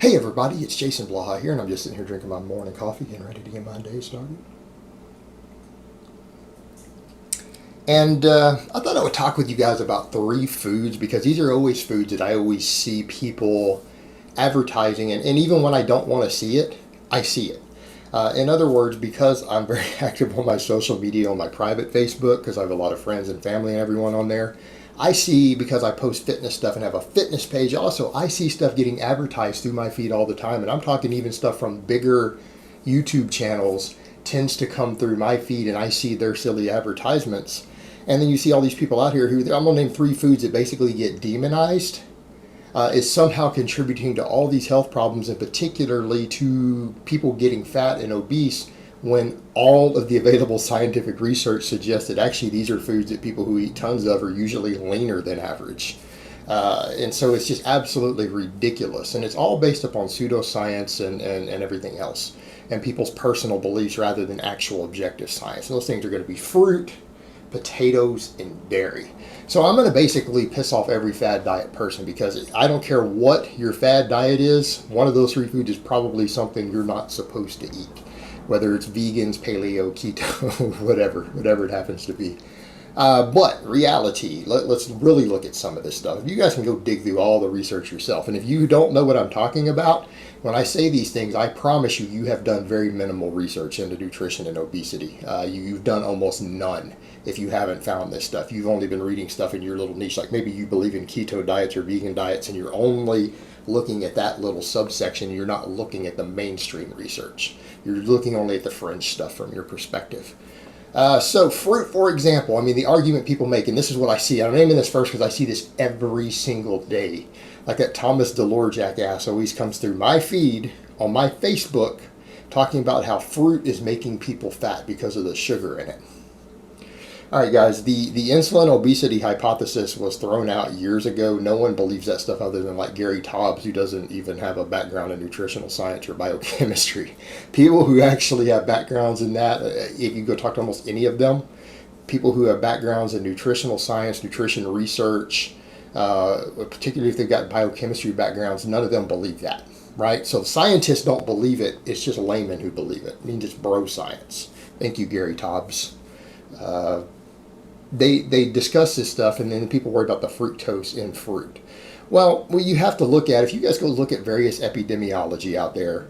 Hey everybody, it's Jason Blaha here, and I'm just sitting here drinking my morning coffee, getting ready to get my day started. And I thought I would talk with you guys about 3 foods because these are always foods that I always see people advertising, and even when I don't want to see it, I see it. In other words, because I'm very active on my social media, on my private Facebook, because I have a lot of friends and family and everyone on there, I see, because I post fitness stuff and have a fitness page also, I see stuff getting advertised through my feed all the time. And I'm talking even stuff from bigger YouTube channels tends to come through my feed, and I see their silly advertisements. And then you see all these people out here who, I'm going to name 3 foods that basically get demonized is somehow contributing to all these health problems, and particularly to people getting fat and obese, when all of the available scientific research suggests that actually these are foods that people who eat tons of are usually leaner than average. And so it's just absolutely ridiculous. And it's all based upon pseudoscience and everything else, and people's personal beliefs rather than actual objective science. And those things are going to be fruit, potatoes, and dairy. So I'm going to basically piss off every fad diet person, because I don't care what your fad diet is, one of those 3 foods is probably something you're not supposed to eat. Whether it's vegans, paleo, keto, whatever it happens to be. But reality, let's really look at some of this stuff. You guys can go dig through all the research yourself. And if you don't know what I'm talking about, when I say these things, I promise you have done very minimal research into nutrition and obesity. You've done almost none if you haven't found this stuff. You've only been reading stuff in your little niche, like maybe you believe in keto diets or vegan diets, and you're only looking at that little subsection. You're not looking at the mainstream research. You're looking only at the fringe stuff from your perspective. So fruit, for example, I mean, the argument people make, and this is what I see. I'm naming this first because I see this every single day. Like that Thomas Delore jackass always comes through my feed on my Facebook talking about how fruit is making people fat because of the sugar in it. All right, guys, the insulin obesity hypothesis was thrown out years ago. No one believes that stuff other than like Gary Taubes, who doesn't even have a background in nutritional science or biochemistry. People who actually have backgrounds in that, if you go talk to almost any of them, people who have backgrounds in nutritional science, nutrition research, particularly if they've got biochemistry backgrounds, none of them believe that, right? So scientists don't believe it. It's just laymen who believe it. I mean, just bro science. Thank you, Gary Taubes. They discuss this stuff, and then people worry about the fructose in fruit. Well, what you have to look at, if you guys go look at various epidemiology out there,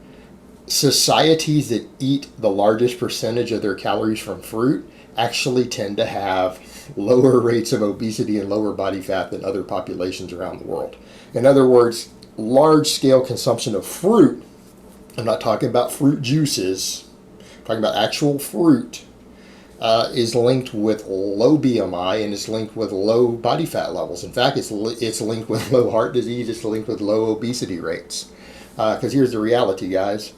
societies that eat the largest percentage of their calories from fruit actually tend to have lower rates of obesity and lower body fat than other populations around the world. In other words, large-scale consumption of fruit, I'm not talking about fruit juices, I'm talking about actual fruit, is linked with low BMI and is linked with low body fat levels. In fact, it's linked with low heart disease. It's linked with low obesity rates. Because here's the reality, guys.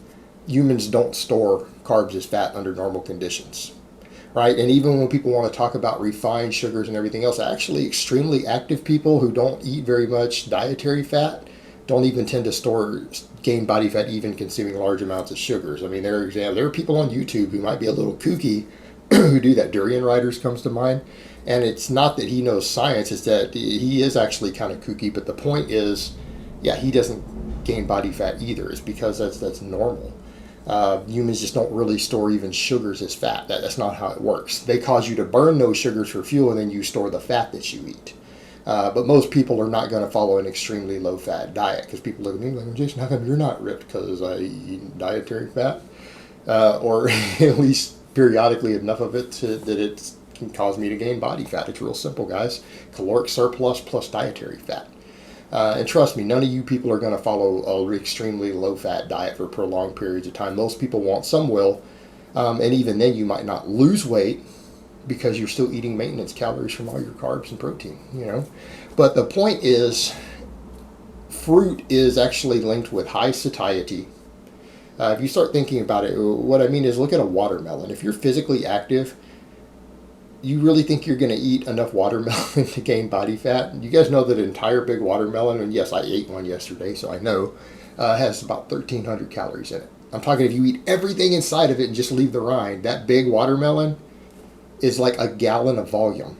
Humans don't store carbs as fat under normal conditions, right? And even when people want to talk about refined sugars and everything else, actually extremely active people who don't eat very much dietary fat don't even tend to gain body fat even consuming large amounts of sugars. I mean, there are people on YouTube who might be a little kooky who do that. Durian Riders comes to mind. And it's not that he knows science, it's that he is actually kind of kooky. But the point is, yeah, he doesn't gain body fat either. It's because that's normal. Humans just don't really store even sugars as fat. That's not how it works. They cause you to burn those sugars for fuel, and then you store the fat that you eat. But most people are not going to follow an extremely low-fat diet, because people look at me like, Jason, how come you're not ripped? Because I eat dietary fat? Or at least periodically enough of it that it can cause me to gain body fat. It's real simple, guys. Caloric surplus plus dietary fat. And trust me, none of you people are going to follow an extremely low-fat diet for prolonged periods of time. Most people won't, some will. And even then, you might not lose weight because you're still eating maintenance calories from all your carbs and protein, you know. But the point is, fruit is actually linked with high satiety. If you start thinking about it, what I mean is, look at a watermelon. If you're physically active, you really think you're going to eat enough watermelon to gain body fat? You guys know that an entire big watermelon, and yes, I ate one yesterday, so I know, has about 1,300 calories in it. I'm talking if you eat everything inside of it and just leave the rind, that big watermelon is like a gallon of volume,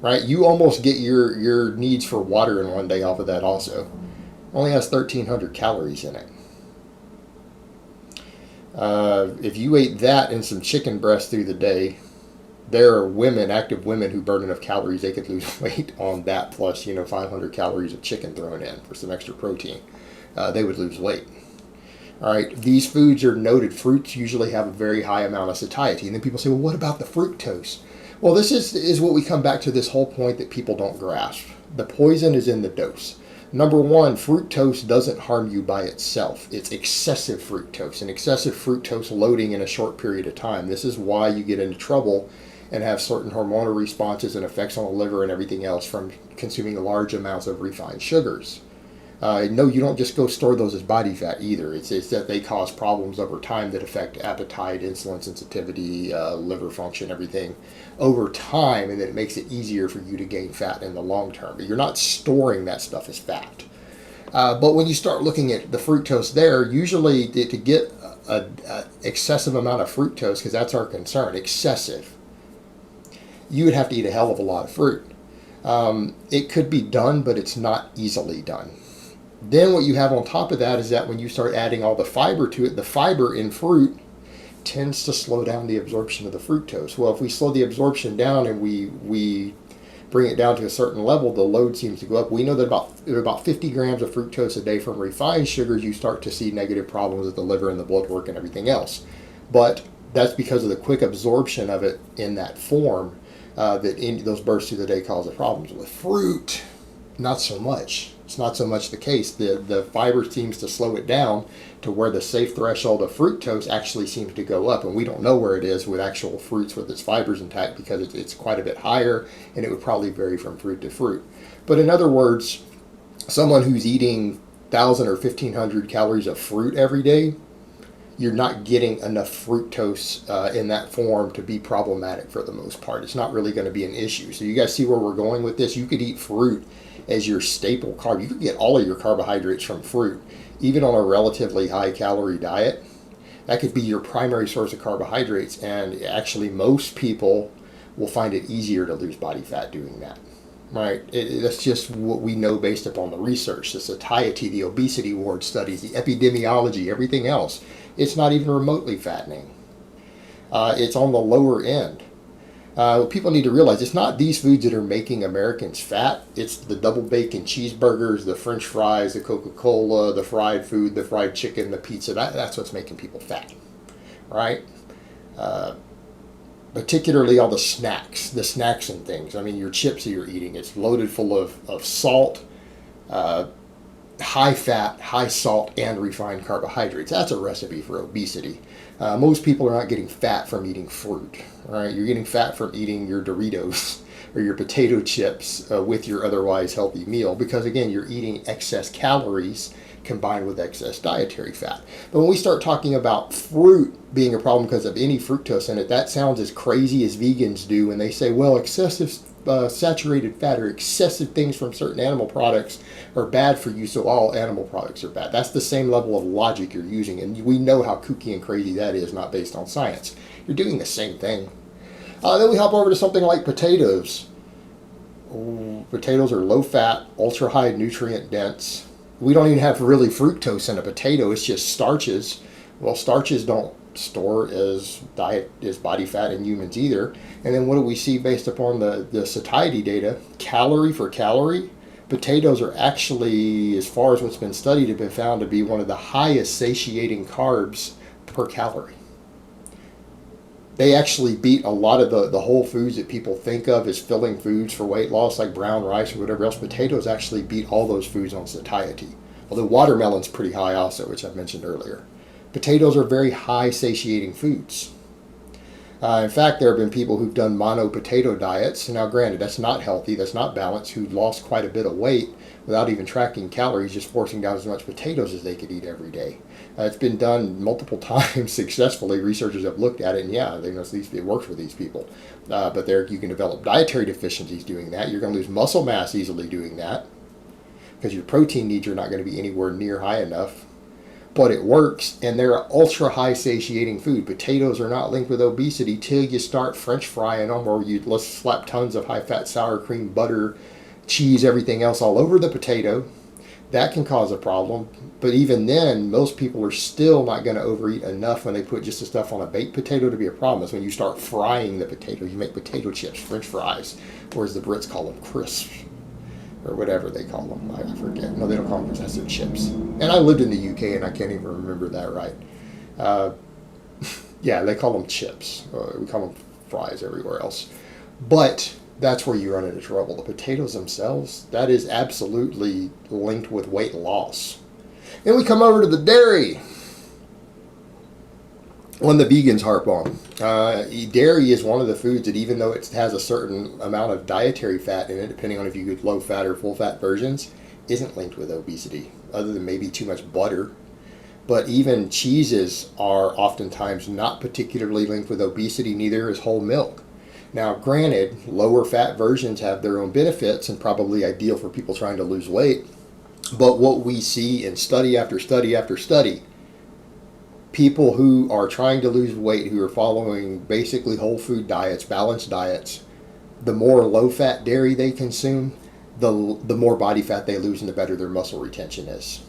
right? You almost get your needs for water in one day off of that also. Only has 1,300 calories in it. If you ate that and some chicken breast through the day, there are women, active women, who burn enough calories they could lose weight on that, plus 500 calories of chicken thrown in for some extra protein. They would lose weight. All right, these foods are noted. Fruits usually have a very high amount of satiety. And then people say, well, what about the fructose? Well, this is what we come back to, this whole point that people don't grasp. The poison is in the dose. Number one, fructose doesn't harm you by itself. It's excessive fructose, and excessive fructose loading in a short period of time. This is why you get into trouble and have certain hormonal responses and effects on the liver and everything else from consuming large amounts of refined sugars. No, you don't just go store those as body fat either. It's that they cause problems over time that affect appetite, insulin sensitivity, liver function, everything over time, and then it makes it easier for you to gain fat in the long term. But you're not storing that stuff as fat. But when you start looking at the fructose there, usually to get an excessive amount of fructose, because that's our concern, excessive, you would have to eat a hell of a lot of fruit. It could be done, but it's not easily done. Then what you have on top of that is that when you start adding all the fiber to it, the fiber in fruit tends to slow down the absorption of the fructose. Well, if we slow the absorption down and we bring it down to a certain level, the load seems to go up. We know that about 50 grams of fructose a day from refined sugars, you start to see negative problems with the liver and the blood work and everything else. But that's because of the quick absorption of it in that form, those bursts through the day cause the problems. With fruit, not so much. It's not so much the case. The fiber seems to slow it down to where the safe threshold of fructose actually seems to go up. And we don't know where it is with actual fruits with its fibers intact, because it's quite a bit higher, and it would probably vary from fruit to fruit. But in other words, someone who's eating 1,000 or 1,500 calories of fruit every day, you're not getting enough fructose in that form to be problematic for the most part. It's not really going to be an issue. So you guys see where we're going with this? You could eat fruit as your staple carb. You could get all of your carbohydrates from fruit, even on a relatively high calorie diet. That could be your primary source of carbohydrates, and actually most people will find it easier to lose body fat doing that. Right? That's just what we know based upon the research, the satiety, the obesity ward studies, the epidemiology, everything else. It's not even remotely fattening. It's on the lower end. People need to realize it's not these foods that are making Americans fat. It's the double bacon cheeseburgers, the French fries, the Coca-Cola, the fried food, the fried chicken, the pizza. That's what's making people fat, right? Particularly all the snacks and things. I mean, your chips that you're eating, it's loaded full of salt, high fat, high salt, and refined carbohydrates. That's a recipe for obesity. Most people are not getting fat from eating fruit, right? You're getting fat from eating your Doritos or your potato chips with your otherwise healthy meal, because again, you're eating excess calories combined with excess dietary fat. But when we start talking about fruit being a problem because of any fructose in it, that sounds as crazy as vegans do when they say, well, excessive saturated fat or excessive things from certain animal products are bad for you, so all animal products are bad. That's the same level of logic you're using, and we know how kooky and crazy that is, not based on science. You're doing the same thing. Then we hop over to something like potatoes. Potatoes are low fat, ultra high nutrient dense. We don't even have really fructose in a potato, it's just starches. Well, starches don't store as body fat in humans either. And then what do we see based upon the satiety data? Calorie for calorie, potatoes are actually, as far as what's been studied, have been found to be one of the highest satiating carbs per calorie. They actually beat a lot of the whole foods that people think of as filling foods for weight loss, like brown rice or whatever else. Potatoes actually beat all those foods on satiety. Although watermelon's pretty high also, which I mentioned earlier. Potatoes are very high satiating foods. In fact, there have been people who've done mono potato diets. Now, granted, that's not healthy, that's not balanced, who lost quite a bit of weight without even tracking calories, just forcing down as much potatoes as they could eat every day. It's been done multiple times successfully. Researchers have looked at it, and yeah, they know it works for these people. But you can develop dietary deficiencies doing that. You're going to lose muscle mass easily doing that, because your protein needs are not going to be anywhere near high enough. But it works, and they're ultra high satiating food. Potatoes are not linked with obesity till you start French frying them, or let's slap tons of high fat sour cream, butter, cheese, everything else all over the potato. That can cause a problem. But even then, most people are still not going to overeat enough when they put just the stuff on a baked potato to be a problem. It's when you start frying the potato. You make potato chips, French fries, or as the Brits call them, crisps, or whatever they call them. I forget. No, they don't call them crisps. That's chips. And I lived in the UK, and I can't even remember that right. Yeah, they call them chips. We call them fries everywhere else. But that's where you run into trouble. The potatoes themselves, that is absolutely linked with weight loss. Then we come over to the dairy. One the vegans harp on. Dairy is one of the foods that, even though it has a certain amount of dietary fat in it, depending on if you get low fat or full fat versions, isn't linked with obesity, other than maybe too much butter. But even cheeses are oftentimes not particularly linked with obesity, neither is whole milk. Now, granted, lower fat versions have their own benefits and probably ideal for people trying to lose weight. But what we see in study after study after study, people who are trying to lose weight, who are following basically whole food diets, balanced diets, the more low fat dairy they consume, the more body fat they lose and the better their muscle retention is.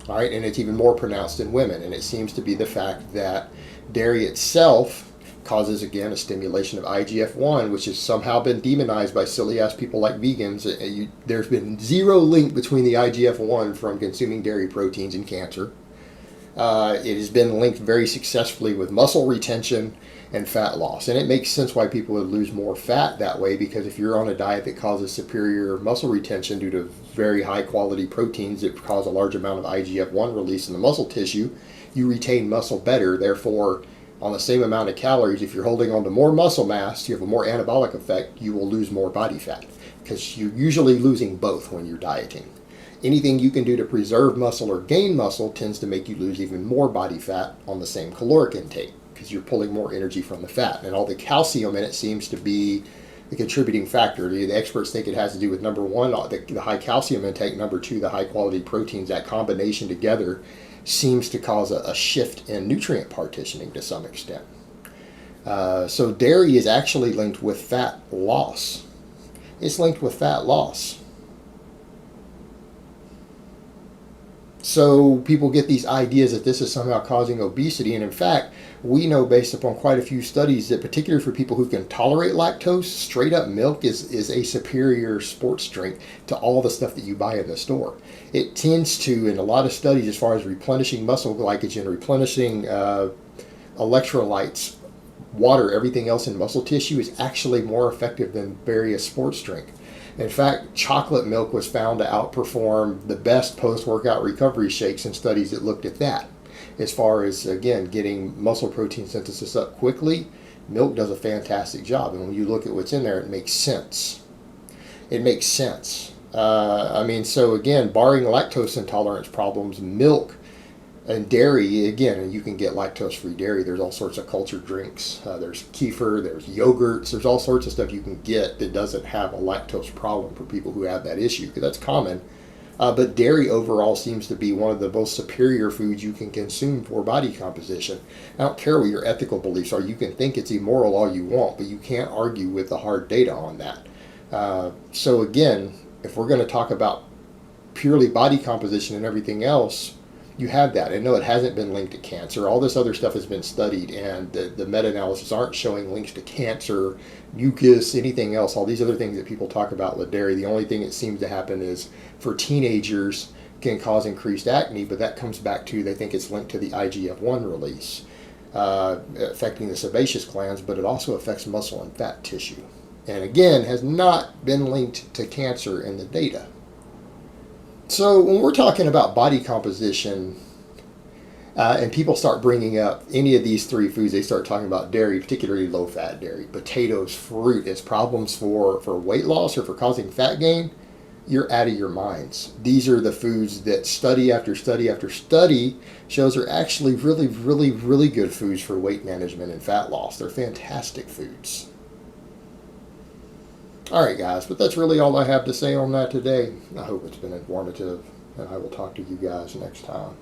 All right, and it's even more pronounced in women, and it seems to be the fact that dairy itself causes, again, a stimulation of IGF-1, which has somehow been demonized by silly-ass people like vegans. There's been zero link between the IGF-1 from consuming dairy proteins and cancer. It has been linked very successfully with muscle retention and fat loss. And it makes sense why people would lose more fat that way, because if you're on a diet that causes superior muscle retention due to very high-quality proteins that cause a large amount of IGF-1 release in the muscle tissue, you retain muscle better. Therefore, on the same amount of calories, if you're holding on to more muscle mass, you have a more anabolic effect, you will lose more body fat, because you're usually losing both when you're dieting. Anything you can do to preserve muscle or gain muscle tends to make you lose even more body fat on the same caloric intake, because you're pulling more energy from the fat. And all the calcium in it seems to be the contributing factor. The experts think it has to do with, number one, the high calcium intake, number two, the high quality proteins. That combination together seems to cause a shift in nutrient partitioning to some extent. So dairy is actually linked with fat loss. It's linked with fat loss. So people get these ideas that this is somehow causing obesity, and in fact, we know based upon quite a few studies that particularly for people who can tolerate lactose, straight up milk is a superior sports drink to all the stuff that you buy in the store. It tends to, in a lot of studies, as far as replenishing muscle glycogen, replenishing electrolytes, water, everything else in muscle tissue, is actually more effective than various sports drink. In fact, chocolate milk was found to outperform the best post-workout recovery shakes in studies that looked at that. As far as, again, getting muscle protein synthesis up quickly, milk does a fantastic job. And when you look at what's in there, it makes sense. It makes sense. So again, barring lactose intolerance problems, milk and dairy, again, and you can get lactose-free dairy. There's all sorts of cultured drinks. There's kefir, there's yogurts, there's all sorts of stuff you can get that doesn't have a lactose problem for people who have that issue, because that's common. But dairy overall seems to be one of the most superior foods you can consume for body composition. I don't care what your ethical beliefs are. You can think it's immoral all you want, but you can't argue with the hard data on that. So again, if we're going to talk about purely body composition and everything else, you have that. And no, it hasn't been linked to cancer. All this other stuff has been studied, and the meta-analysis aren't showing links to cancer, mucus, anything else. All these other things that people talk about with dairy, the only thing that seems to happen is for teenagers can cause increased acne, but that comes back to, they think it's linked to the IGF-1 release, affecting the sebaceous glands, but it also affects muscle and fat tissue. And again, has not been linked to cancer in the data. So when we're talking about body composition, and people start bringing up any of these three foods, they start talking about dairy, particularly low-fat dairy, potatoes, fruit, as problems for weight loss or for causing fat gain, you're out of your minds. These are the foods that study after study after study shows are actually really, really, really good foods for weight management and fat loss. They're fantastic foods. Alright guys, but that's really all I have to say on that today. I hope it's been informative, and I will talk to you guys next time.